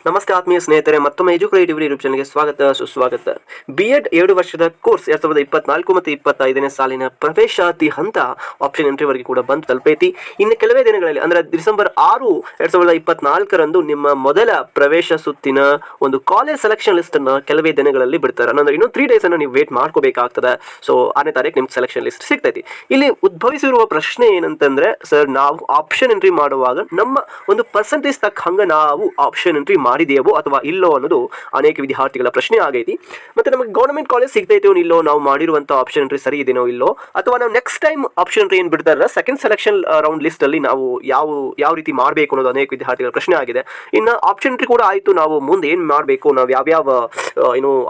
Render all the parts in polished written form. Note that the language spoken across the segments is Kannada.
ನಮಸ್ತೆ ಆತ್ಮೀಯ ಸ್ನೇಹಿತರೆ, ಮತ್ತೊಮ್ಮೆ ಎಜುಕೇಟಿವ್ ಯೂಟ್ಯೂಬ್ ಚಾನಲ್ಗೆ ಸ್ವಾಗತ ಸುಸ್ವಾಗತ. B.Ed 2 ವರ್ಷದ ಕೋರ್ಸ್ 2024 ಮತ್ತು 25ನೇ ಸಾಲಿನ ಪ್ರವೇಶಾತಿ ಹಂತ ಆಪ್ಷನ್ ಎಂಟ್ರಿವರೆಗೆ ಕೂಡ ಬಂದು ತಲುಪೈತಿ. ಇನ್ನು ಕೆಲವೇ ದಿನಗಳಲ್ಲಿ ಅಂದರೆ ಡಿಸೆಂಬರ್ 6, 2024ರಂದು ನಿಮ್ಮ ಮೊದಲ ಪ್ರವೇಶ ಸುತ್ತಿನ ಒಂದು ಕಾಲೇಜ್ ಸೆಲೆಕ್ಷನ್ ಲಿಸ್ಟ್ ಅನ್ನು ಕೆಲವೇ ದಿನಗಳಲ್ಲಿ ಬಿಡ್ತಾರೆ. ಅಂದ್ರೆ ಇನ್ನೂ 3 ಡೇಸ್ ಅನ್ನು ನೀವು ವೇಟ್ ಮಾಡ್ಕೋಬೇಕಾಗ್ತದೆ. ಸೊ 6ನೇ ತಾರೀಕು ನಿಮ್ಗೆ ಸೆಲೆಕ್ಷನ್ ಲಿಸ್ಟ್ ಸಿಗ್ತೈತಿ. ಇಲ್ಲಿ ಉದ್ಭವಿಸಿರುವ ಪ್ರಶ್ನೆ ಏನಂತಂದ್ರೆ, ಸರ್ ನಾವು ಆಪ್ಷನ್ ಎಂಟ್ರಿ ಮಾಡುವಾಗ ನಮ್ಮ ಒಂದು ಪರ್ಸೆಂಟೇಜ್ ತಕ್ಕ ಹಂಗ ನಾವು ಆಪ್ಷನ್ ಎಂಟ್ರಿ ಮಾಡಿದೆಯೋ ಅಥವಾ ಇಲ್ಲೋ ಅನ್ನೋದು ಅನೇಕ ವಿದ್ಯಾರ್ಥಿಗಳ ಪ್ರಶ್ನೆ ಆಗೈತಿ. ಮತ್ತೆ ನಮಗೆ ಗೌರ್ಮೆಂಟ್ ಕಾಲೇಜ್ ಸಿಗ್ತೈತೋ ಇಲ್ಲೋ, ನಾವು ಮಾಡಿರುವಂತ ಆಪ್ಷನ್ ಎಂಟ್ರಿ ಸರಿ ಇದೆಯೋ ಇಲ್ಲೋ, ಅಥವಾ ನಾವು ನೆಕ್ಸ್ಟ್ ಟೈಮ್ ಆಪ್ಷನ್ ಎಂಟ್ರಿ ಏನು ಬಿಡ್ತಾರಲ್ಲ ಸೆಕೆಂಡ್ ಸೆಲೆಕ್ಷನ್ ರೌಂಡ್ ಲಿಸ್ಟ್ ಅಲ್ಲಿ ನಾವು ಯಾವ ರೀತಿ ಮಾಡಬೇಕು ಅನ್ನೋದು ಅನೇಕ ವಿದ್ಯಾರ್ಥಿಗಳ ಪ್ರಶ್ನೆ ಆಗಿದೆ. ಇನ್ನು ಆಪ್ಷನ್ ಎಂಟ್ರಿ ಕೂಡ ಆಯಿತು, ನಾವು ಮುಂದೆ ಏನು ಮಾಡಬೇಕು, ನಾವು ಯಾವ್ಯಾವ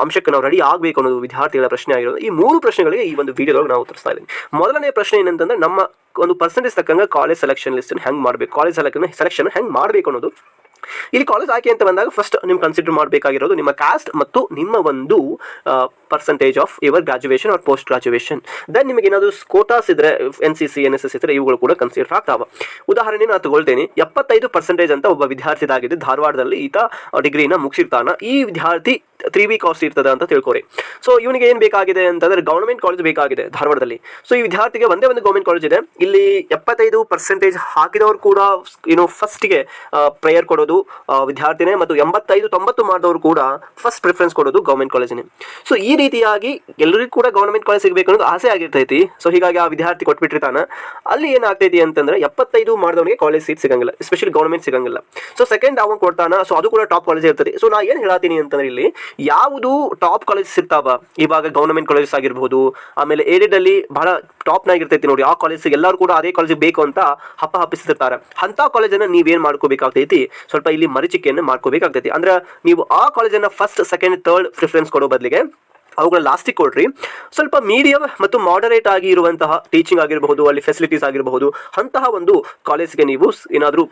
ಅಂಶಕ್ಕೆ ನಾವು ರೆಡಿ ಆಗಬೇಕು ಅನ್ನೋದು ವಿದ್ಯಾರ್ಥಿಗಳ ಪ್ರಶ್ನೆ ಆಗಿರೋದು. ಈ 3 ಪ್ರಶ್ನೆಗಳಿಗೆ ಈ ಒಂದು ವಿಡಿಯೋದೊಳಗೆ ನಾವು ಉತ್ತರಿಸ್ತಾ ಇದ್ದೀನಿ. ಮೊದಲನೇ ಪ್ರಶ್ನೆ ಏನಂತಂದ್ರೆ, ನಮ್ಮ ಒಂದು ಪರ್ಸೆಂಟೇಜ್ ತಕ್ಕಂಗೆ ಕಾಲೇಜ್ ಸೆಲೆಕ್ಷನ್ ಲಿಸ್ಟ್ ಹೆಂಗೆ ಮಾಡಬೇಕು, ಕಾಲೇಜ್ ಸೆಲೆಕ್ಷನ್ ಹೆಂಗೆ ಮಾಡಬೇಕು ಅನ್ನೋದು. ಇಲ್ಲಿ ಕಾಲೇಜ್ ಆಯ್ಕೆ ಅಂತ ಬಂದಾಗ ಫಸ್ಟ್ ನೀವು ಕನ್ಸಿಡರ್ ಮಾಡಬೇಕಾಗಿರೋದು ನಿಮ್ಮ ಕಾಸ್ಟ್ ಮತ್ತು ನಿಮ್ಮ ಒಂದು percentage of your graduation or post graduation. Then ನಿಮಗೆ ಏನಾದರೂ ಕೋಟಾಸ್ ಇದ್ರೆ, NCC NSS ಇದ್ರೆ ಇವುಗಳು ಕೂಡ ಕನ್ಸಿಡರ್ ಆಗ್ತಾವೆ. ಉದಾಹರಣೆ ನಾನು ತಗೊಳ್ತೇನೆ, 75% ಅಂತ ಒಬ್ಬ ವಿದ್ಯಾರ್ಥಿದಾಗಿದೆ, ಧಾರವಾಡದಲ್ಲಿ ಈತ ಡಿಗ್ರಿನ ಮುಗಿಸಿರ್ತಾನ. ಈ ವಿದ್ಯಾರ್ಥಿ 3 ಕಾಸ್ಟ್ ಇರ್ತದೆ ಅಂತ ತಿಳ್ಕೊರಿ. ಸೊ ಇವನಿಗೆ ಏನು ಬೇಕಾಗಿದೆ ಅಂತಂದ್ರೆ ಗೌರ್ಮೆಂಟ್ ಕಾಲೇಜ್ ಬೇಕಾಗಿದೆ ಧಾರವಾಡದಲ್ಲಿ. ಸೊ ಈ ವಿದ್ಯಾರ್ಥಿಗೆ ಒಂದೇ ಒಂದು ಗೌರ್ಮೆಂಟ್ ಕಾಲೇಜ್ ಇದೆ. ಇಲ್ಲಿ 75% ಹಾಕಿದವರು ಕೂಡ ಫಸ್ಟ್ಗೆ ಪ್ರೇಯರ್ ಕೊಡೋದು ವಿದ್ಯಾರ್ಥಿನೇ, ಮತ್ತು 85-90 ಮಾಡಿದವರು ಕೂಡ ಫಸ್ಟ್ ಪ್ರಿಫರೆನ್ಸ್ ಕೊಡೋದು ಗೌರ್ಮೆಂಟ್ ಕಾಲೇಜಿನೇ. ಸೊ ಈ ರೀತಿಯಾಗಿ ಎಲ್ಲರಿಗೂ ಕೂಡ ಗೌರ್ಮೆಂಟ್ ಕಾಲೇಜ್ ಸಿಗಬೇಕು ಅನ್ನೋದು ಆಸೆ ಆಗಿರ್ತೈತಿ. ಸೊ ಹೀಗಾಗಿ ಆ ವಿದ್ಯಾರ್ಥಿ ಕೊಟ್ಬಿಟ್ಟಿರ್ತಾನೆ. ಅಲ್ಲಿ ಏನಾಗ್ತೈತಿ ಅಂತಂದ್ರೆ 75 ಮಾಡಿದವನಿಗೆ ಕಾಲೇಜ್ ಸೀಟ್ ಸಿಗಂಗಿಲ್ಲ, ಎಸ್ಪೆಷಲಿ ಗೌರ್ಮೆಂಟ್ ಸಿಗಂಗಿಲ್ಲ. ಸೊ ಸೆಕೆಂಡ್ ಅವನು ಕೊಡ್ತಾನ. ಸೊ ಅದು ಕೂಡ ಟಾಪ್ ಕಾಲೇಜ್ ಇರ್ತದೆ. ಸೊ ನಾ ಏನು ಹೇಳತ್ತೀನಿ ಅಂತಂದ್ರೆ, ಇಲ್ಲಿ ಯಾವುದು ಟಾಪ್ ಕಾಲೇಜಸ್ ಇರ್ತಾವ, ಇವಾಗ ಗವರ್ನಮೆಂಟ್ ಕಾಲೇಜಸ್ ಆಗಿರ್ಬೋದು, ಆಮೇಲೆ ಏಡೆಡ್ ಅಲ್ಲಿ ಬಹಳ ಟಾಪ್ ನಾಗಿರ್ತೈತಿ ನೋಡಿ, ಆ ಕಾಲೇಜ್ ಎಲ್ಲರೂ ಕೂಡ ಅದೇ ಕಾಲೇಜ್ ಬೇಕು ಅಂತ ಹಪ್ಪಿಸ್ತಿರ್ತಾರೆ. ಅಂತ ಕಾಲೇಜನ್ನ ನೀವೇನ್ ಮಾಡ್ಕೋಬೇಕಾಗ್ತೈತಿ, ಸ್ವಲ್ಪ ಇಲ್ಲಿ ಮರೀಚಿಕೆಯನ್ನು ಮಾಡ್ಕೋಬೇಕಾಗ್ತೈತಿ. ಅಂದ್ರೆ ನೀವು ಆ ಕಾಲೇಜನ್ನ ಫಸ್ಟ್, ಸೆಕೆಂಡ್, ಥರ್ಡ್ ಪ್ರಿಫರೆನ್ಸ್ ಕೊಡೋ ಬದಲಿಗೆ ಅವುಗಳ ಲಾಸ್ಟಿಗೆ ಕೊಡ್ರಿ. ಸ್ವಲ್ಪ ಮೀಡಿಯಂ ಮತ್ತು ಮಾಡರೇಟ್ ಆಗಿ ಇರುವಂತಹ ಟೀಚಿಂಗ್ ಆಗಿರಬಹುದು, ಅಲ್ಲಿ ಫೆಸಿಲಿಟೀಸ್ ಆಗಿರಬಹುದು, ಅಂತಹ ಒಂದು ಕಾಲೇಜ್ಗೆ ನೀವು ಏನಾದರೂ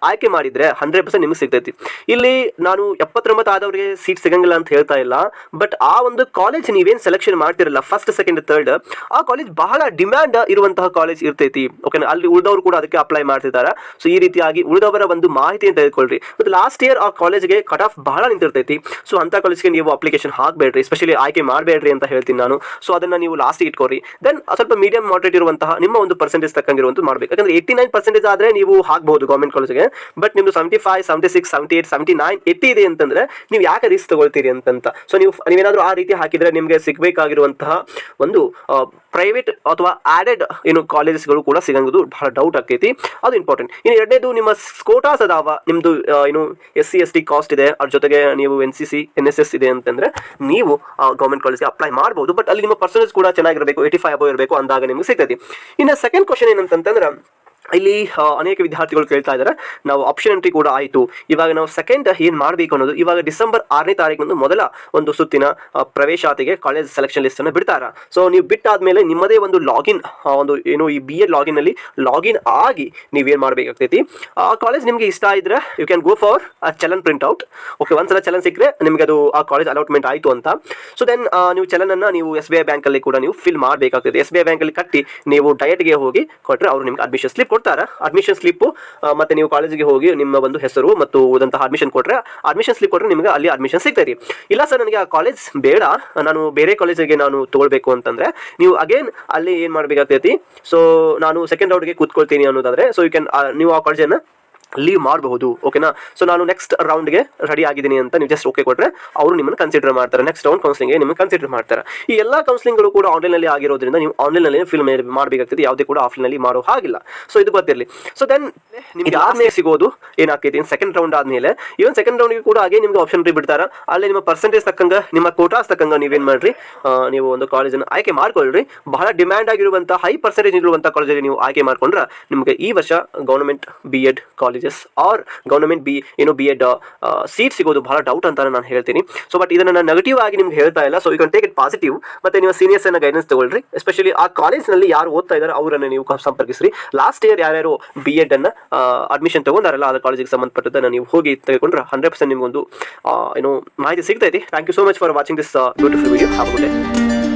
ಆಯ್ಕೆ ಮಾಡಿದ್ರೆ 100% ನಿಮಗೆ ಸಿಗ್ತೈತಿ. ಇಲ್ಲಿ ನಾನು 79 ಆದವರಿಗೆ ಸೀಟ್ ಸಿಗಂಗಿಲ್ಲ ಅಂತ ಹೇಳ್ತಾ ಇಲ್ಲ, ಬಟ್ ಆ ಒಂದು ಕಾಲೇಜ್ ನೀವೇನು ಸೆಲೆಕ್ಷನ್ ಮಾಡ್ತಿರಲ್ಲ ಫಸ್ಟ್, ಸೆಕೆಂಡ್, ಥರ್ಡ್, ಆ ಕಾಲೇಜ್ ಬಹಳ ಡಿಮ್ಯಾಂಡ್ ಇರುವಂತಹ ಕಾಲೇಜ್ ಇರ್ತೈತಿ. ಓಕೆನಾ, ಅಲ್ಲಿ ಉಳಿದವರು ಕೂಡ ಅದಕ್ಕೆ ಅಪ್ಲೈ ಮಾಡ್ತಿದ್ದಾರೆ. ಸೊ ಈ ರೀತಿಯಾಗಿ ಉಳಿದವರ ಒಂದು ಮಾಹಿತಿಯನ್ನು ತೆಗೆದುಕೊಳ್ಳ್ರಿ. ಮತ್ತು ಲಾಸ್ಟ್ ಇಯರ್ ಆ ಕಾಲೇಜ್ಗೆ ಕಟ್ ಆಫ್ ಬಹಳ ನಿಂತಿರ್ತೈತಿ. ಸೊ ಅಂತ ಕಾಲೇಜ್ಗೆ ನೀವು ಅಪ್ಲಿಕೇಶನ್ ಹಾಕಬೇಡ್ರಿ, ಎಸ್ಪೆಷಲಿ ಆಯ್ಕೆ ಮಾಡಬೇಡ್ರಿ ಅಂತ ಹೇಳ್ತೀನಿ ನಾನು. ಸೊ ಅದನ್ನ ನೀವು ಲಾಸ್ಟಿಗೆ ಇಟ್ಕೊರಿ. ದೆನ್ ಸ್ವಲ್ಪ ಮೀಡಿಯಂ ಮಾಡರೇಟ್ ಇರುವಂತಹ ನಿಮ್ಮ ಒಂದು ಪರ್ಸೆಂಟೇಜ್ ತಕ್ಕಂಗಿರುವಂಥದ್ದು ಮಾಡಬೇಕು. ಯಾಕಂದ್ರೆ 89% ಆದ್ರೆ ನೀವು ಹಾಕಬಹುದು ಗೌರ್ಮೆಂಟ್ ಕಾಲೇಜ್ಗೆ. ಬಟ್ ನಿಮ್ದು 75, 76, 78, 79, 80 ಇದೆ ಅಂತಂದ್ರೆ ನೀವು ಯಾಕೆ ರಿಸ್ಕ್ ತಗೊಳ್ತೀರಿ ಅಂತ. ಸೊ ನೀವೇನಾದ್ರೂ ಆ ರೀತಿ ಹಾಕಿದ್ರೆ ನಿಮಗೆ ಸಿಗಬೇಕಾಗಿರುವಂತಹ ಒಂದು ಪ್ರೈವೇಟ್ ಅಥವಾ ಆಡೆಡ್ ಕಾಲೇಜಸ್ಗಳು ಕೂಡ ಸಿಗಂಗುದು ಬಹಳ ಡೌಟ್ ಆಕೈತಿ. ಅದು ಇಂಪಾರ್ಟೆಂಟ್. ಇನ್ನು ಎರಡನೇದು, ನಿಮ್ಮ ಕೋಟಾಸ್ ಅದಾವ, ನಿಮ್ದು SC ST ಕಾಸ್ಟ್ ಇದೆ, ಅದ್ರ ಜೊತೆಗೆ ನೀವು NCC NSS ಇದೆ ಅಂತಂದ್ರೆ ನೀವು ಗೌರ್ಮೆಂಟ್ ಕಾಲೇಜ್ಗೆ ಅಪ್ಲೈ ಮಾಡಬಹುದು. ಬಟ್ ಅಲ್ಲಿ ನಿಮ್ಮ ಪರ್ಸೆಂಟೇಜ್ ಕೂಡ ಚೆನ್ನಾಗಿರಬೇಕು, 85 ಅಬೌವ್ ಇರಬೇಕು, ಅಂದಾಗ ನಿಮ್ಗೆ ಸಿಗ್ತೈತಿ. ಇನ್ನು ಸೆಕೆಂಡ್ ಕ್ವಶನ್ ಏನಂತಂದ್ರೆ, ಇಲ್ಲಿ ಅನೇಕ ವಿದ್ಯಾರ್ಥಿಗಳು ಕೇಳ್ತಾ ಇದ್ದಾರೆ, ನಾವು ಆಪ್ಷನ್ ಎಂಟ್ರಿ ಕೂಡ ಆಯಿತು, ಇವಾಗ ನಾವು ಸೆಕೆಂಡ್ ಏನು ಮಾಡಬೇಕು ಅನ್ನೋದು. ಇವಾಗ ಡಿಸೆಂಬರ್ 6ನೇ ತಾರೀಕು ಮೊದಲ ಒಂದು ಸುತ್ತಿನ ಪ್ರವೇಶಾತಿಗೆ ಕಾಲೇಜ್ ಸೆಲೆಕ್ಷನ್ ಲಿಸ್ಟ್ ಅನ್ನು ಬಿಡ್ತಾರ. ಸೊ ನೀವು ಬಿಟ್ಟಾದ್ಮೇಲೆ ನಿಮ್ಮದೇ ಒಂದು ಲಾಗಿನ್, ಈ B.Ed ಲಾಗಿನ್ ಅಲ್ಲಿ ಲಾಗಿನ್ ಆಗಿ ನೀವೇನು ಮಾಡಬೇಕಾಗ್ತೈತಿ, ಆ ಕಾಲೇಜ್ ನಿಮಗೆ ಇಷ್ಟ ಇದ್ರೆ you can go for a challan print out. Okay, ಒಂದ್ಸಲ ಚಲನ್ ಸಿಕ್ಕರೆ ನಿಮಗೆ ಅದು ಆ ಕಾಲೇಜ್ ಅಲಾಟ್ಮೆಂಟ್ ಆಯಿತು ಅಂತ. ಸೊ ದೆನ್ ನೀವು ಚಲನನ್ನು ನೀವು SBI ಬ್ಯಾಂಕಲ್ಲಿ ಕೂಡ ನೀವು ಫಿಲ್ ಮಾಡಬೇಕಾಗ್ತದೆ. SBI ಬ್ಯಾಂಕಲ್ಲಿ ಕಟ್ಟಿ ನೀವು ಡಯಟ್ಗೆ ಹೋಗಿ ಕೊಟ್ಟರೆ ಅವರು ನಿಮ್ಗೆ ಅಡ್ಮಿಷನ್ ಸ್ಲಿಪ್ ಕೊಡ್ತಾರೆ. ಅಡ್ಮಿಷನ್ ಸ್ಲಿಪ್ ಮತ್ತೆ ನೀವು ಕಾಲೇಜಿಗೆ ಹೋಗಿ ನಿಮ್ಮ ಒಂದು ಹೆಸರು ಮತ್ತು ಉಳಿದಂತಹ ಅಡ್ಮಿಷನ್ ಸ್ಲಿಪ್ ಕೊಟ್ಟರೆ ನಿಮಗೆ ಅಲ್ಲಿ ಅಡ್ಮಿಷನ್ ಸಿಗ್ತೈತಿ. ಇಲ್ಲ ಸರ್ ನನಗೆ ಆ ಕಾಲೇಜ್ ಬೇಡ, ನಾನು ಬೇರೆ ಕಾಲೇಜಿಗೆ ನಾನು ತಗೊಳ್ಬೇಕು ಅಂತಂದ್ರೆ ನೀವು ಅಗೇನ್ ಅಲ್ಲಿ ಏನು ಮಾಡಬೇಕಾಗ್ತೈತಿ. ಸೊ ನಾನು ಸೆಕೆಂಡ್ ರೌಂಡ್ಗೆ ಕೂತ್ಕೊಳ್ತೀನಿ ಅನ್ನೋದಾದ್ರೆ, ಸೊ ನೀವು ಆ ಕಾಲೇಜನ್ನು ಲೀವ್ ಮಾಡಬಹುದು. ಓಕೆನಾ. ಸೊ ನಾನು ನೆಕ್ಸ್ಟ್ ರೌಂಡ್ಗೆ ರೆಡಿ ಆಗಿದ್ದೀನಿ ಅಂತ ನೀವು ಜಸ್ಟ್ ಓಕೆ ಕೊಟ್ಟರೆ ಅವರು ನಿಮ್ಮನ್ನು ಕನ್ಸಿಡರ್ ಮಾಡ್ತಾರೆ. ನೆಕ್ಸ್ಟ್ ರೌಂಡ್ ಕೌನ್ಸಿಲಿಂಗ್ಗೆ ನಿಮ್ಮನ್ನು ಕನ್ಸಿಡರ್ ಮಾಡ್ತಾರೆ. ಈ ಎಲ್ಲ ಕೌನ್ಸಿಲಿಂಗ್ಗಳು ಕೂಡ ಆನ್ಲೈನಲ್ಲಿ ಆಗಿರೋದ್ರಿಂದ ನೀವು ಆನ್ಲೈನಲ್ಲಿ ಫಿಲ್ ಮಾಡಬೇಕಾಗ್ತದೆ, ಯಾವುದೇ ಕೂಡ ಆಫ್ಲೈನಲ್ಲಿ ಮಾಡೋ ಹಾಗಿಲ್ಲ. ಸೊ ಇದು ಗೊತ್ತಿರಲಿ. ಸೊ ದೆನ್ ನಿಮಗೆ ಆದ್ಮೇಲೆ ಸಿಗೋದು ಏನಾಗ್ತೈತಿ, ಸೆಕೆಂಡ್ ರೌಂಡ್ ಆದಮೇಲೆ ಇವನ್ ಸೆಕೆಂಡ್ ರೌಂಡ್ಗೆ ಕೂಡ ಹಾಗೆ ನಿಮ್ಗೆ ಆಪ್ಷನ್ ಬಿಡ್ತಾರೆ. ಅಲ್ಲಿ ನಿಮ್ಮ ಪರ್ಸೆಂಟೇಜ್ ತಕ್ಕಂಗೆ, ನಿಮ್ಮ ಕೋಟಾಸ್ ತಕ್ಕಂಗೆ ನೀವೇನು ಮಾಡ್ರಿ, ನೀವು ಒಂದು ಕಾಲೇಜನ್ನು ಆಯ್ಕೆ ಮಾಡ್ಕೊಳ್ರಿ. ಬಹಳ ಡಿಮ್ಯಾಂಡ್ ಆಗಿರುವಂಥ ಹೈ ಪರ್ಸೆಂಟೇಜ್ ಇರುವಂಥ ಕಾಲೇಜಲ್ಲಿ ನೀವು ಆಯ್ಕೆ ಮಾಡ್ಕೊಂಡ್ರೆ ನಿಮಗೆ ಈ ವರ್ಷ government B.Ed colleges are government B.Ed seat ಸಿಗೋದು ಬಹಳ ಡೌಟ್ ಅಂತ ನಾನು ಹೇಳ್ತೀನಿ. ಸೊ ಬಟ್ ಇದನ್ನು ನಾನು ನೆಗೆಟಿವ್ ಆಗಿ ನಿಮ್ಗೆ ಹೇಳ್ತಾ ಇಲ್ಲ. So you can take it positive. ಮತ್ತೆ ನೀವು ಸೀನಿಯರ್ಸ್ ಅನ್ನ ಗೈಡೆನ್ಸ್ ತಗೊಳ್ರಿ. ಎಸ್ಪೆಷಲಿ ಆ ಕಾಲೇಜ್ನಲ್ಲಿ ಯಾರು ಓದ್ತಾ ಇದ್ದಾರೆ ಅವರನ್ನು ನೀವು ಸಂಪರ್ಕಿಸ್ರಿ. ಲಾಸ್ಟ್ ಇಯರ್ ಯಾರ್ಯಾರು B.Ed ಅನ್ನ ಅಡ್ಮಿಷನ್ ತಗೊಂಡಾರಲ್ಲ ಆ ಕಾಲೇಜಿಗೆ ಸಂಬಂಧಪಟ್ಟದನ್ನು ನೀವು ಹೋಗಿ ತೆಗೆದುಕೊಂಡ್ರೆ 100% ನಿಮ್ಗೊಂದು ಮಾಹಿತಿ ಸಿಗ್ತೈತಿ. Thank you so much for watching this beautiful video. Have a good day.